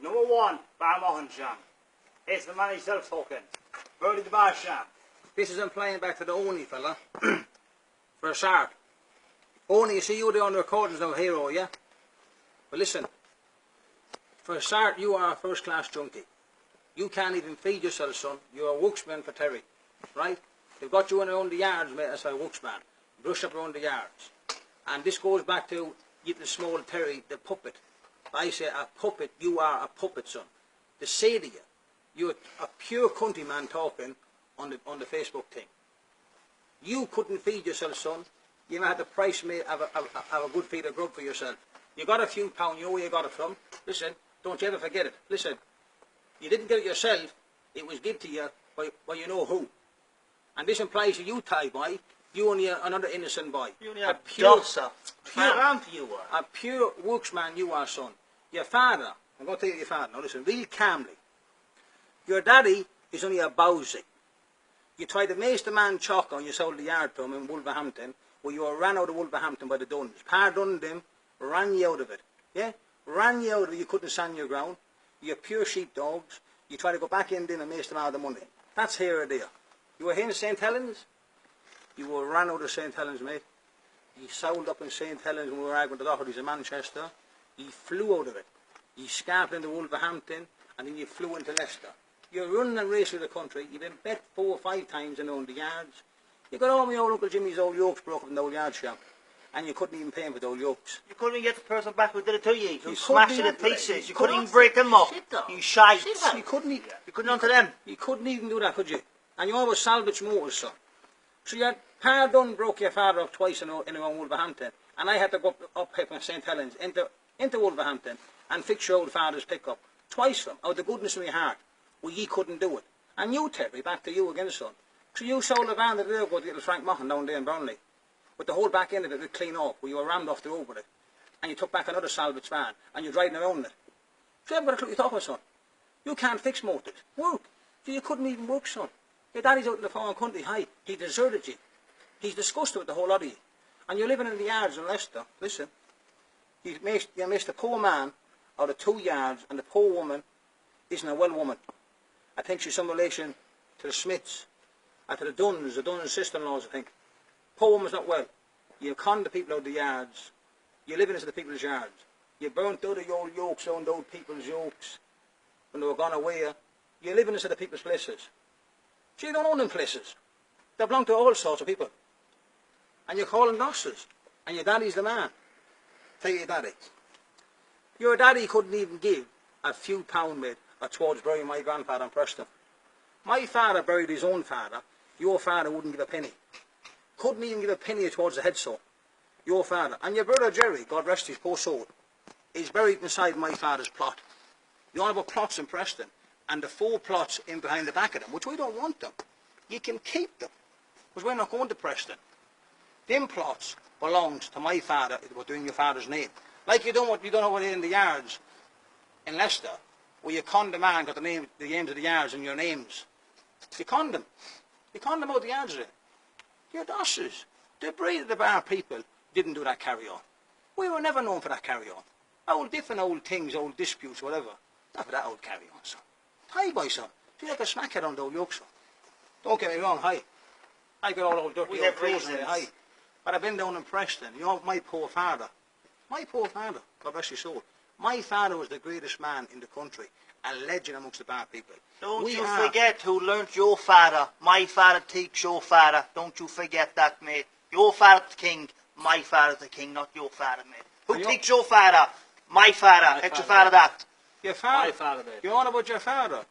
Number 1, barr maughan sham. It's the man himself talking. Birdy the barr sham. This is him playing back to the Only fella. For a start. Only, you see you there on the recordings now, hero, yeah? But listen. For a start, you are a first-class junkie. You can't even feed yourself, son. You're a worksman for Terry. Right? They've got you in around the yards, mate, as a worksman. Brush up around the yards. And this goes back to the small Terry, the puppet. I say a puppet, you are a puppet, son. To say to you, you're a pure countryman talking on the Facebook thing. You couldn't feed yourself, son. You had the price made of a good feed of grub for yourself. You got a few pounds, you know where you got it from. Listen, don't you ever forget it. Listen, you didn't get it yourself, it was given to you by you know who. And this implies that you, Thai boy, you only another innocent boy. You only a pure, a pure worksman you are, son. Your father, I'm going to tell you your father, now listen, real calmly. Your daddy is only a bowsy. You tried to mace the man chalk on, you sold the yard to him in Wolverhampton, where you were ran out of Wolverhampton by the Duns. Pardoned him, ran you out of it. Yeah? Ran you out of it, you couldn't stand your ground. You're pure sheepdogs. You try to go back in and mace them out of the money. That's here or there. You were here in St. Helens? You were ran out of St. Helens, mate. He sold up in St. Helens when we were arguing with the authorities in Manchester. He flew out of it. He scarped into Wolverhampton, and then you flew into Leicester. You're running and racing the country. You've been bet 4 or 5 times in the yards. You got all my old Uncle Jimmy's old yokes broke up in the old yard shop, and you couldn't even pay him for the old yokes. You couldn't even get the person back who did it to you. You smashed it in pieces. You couldn't even break them up. You shite. You couldn't even. You couldn't onto them. You couldn't even do that, could you? And you always salvage motors, son. So your Pa Dunn broke your father up twice in around Wolverhampton, and I had to go up here from St. Helens into Wolverhampton and fix your old father's pickup twice from out of the goodness of my heart. Well, ye couldn't do it. And you, Terry, back to you again, son. So you sold a van that did go to little Frank Maughan down there in Brownlee, with the whole back end of it clean off, where you were rammed off the road with it, and you took back another salvage van, and you're driving around it. So you haven't got a clue what you're talking about, son. You can't fix motors. Work. So you couldn't even work, son. Your daddy's out in the foreign country, hi. He deserted you. He's disgusted with the whole lot of you. And you're living in the yards in Leicester. Listen, you missed a poor man out of 2 yards, and the poor woman isn't a well woman. I think she's some relation to the Smiths, or to the Duns sister-in-laws, I think. Poor woman's not well. You conned the people out of the yards. You're living into the people's yards. You burnt out the old yokes on the old people's yokes when they were gone away. You're living into the people's places. So you don't own them places. They belong to all sorts of people. And you're calling losses. And your daddy's the man. Tell your daddy. Your daddy couldn't even give a few pound, mate, towards burying my grandfather in Preston. My father buried his own father. Your father wouldn't give a penny. Couldn't even give a penny towards the headstone. Your father. And your brother Jerry, God rest his poor soul, is buried inside my father's plot. You all about plots in Preston, and the 4 plots in behind the back of them, which we don't want them. You can keep them, because we're not going to Preston. Them plots belongs to my father. It was doing your father's name. Like you don't know what in the yards in Leicester, where you conned the man, got the names of the yards and your names. You conned them. You conned them out the yards there. Your dosses. The breed of the bar people didn't do that carry-on. We were never known for that carry-on. Old different old things, old disputes, whatever. Not for that old carry-on, son. Hi, boy, son. Feel like a smackhead on the old yoke, son. Don't get me wrong, hi. I got all old dirty old clothes there, hi. But I've been down in Preston. You know, my poor father. My poor father, God bless his soul. My father was the greatest man in the country. A legend amongst the bar people. Don't you forget who learnt your father. My father teach your father. Don't you forget that, mate. Your father's the king. My father's the king, not your father, mate. Who teach your father? My father. Get your father that. Your father? My father, mate. You're on about your father.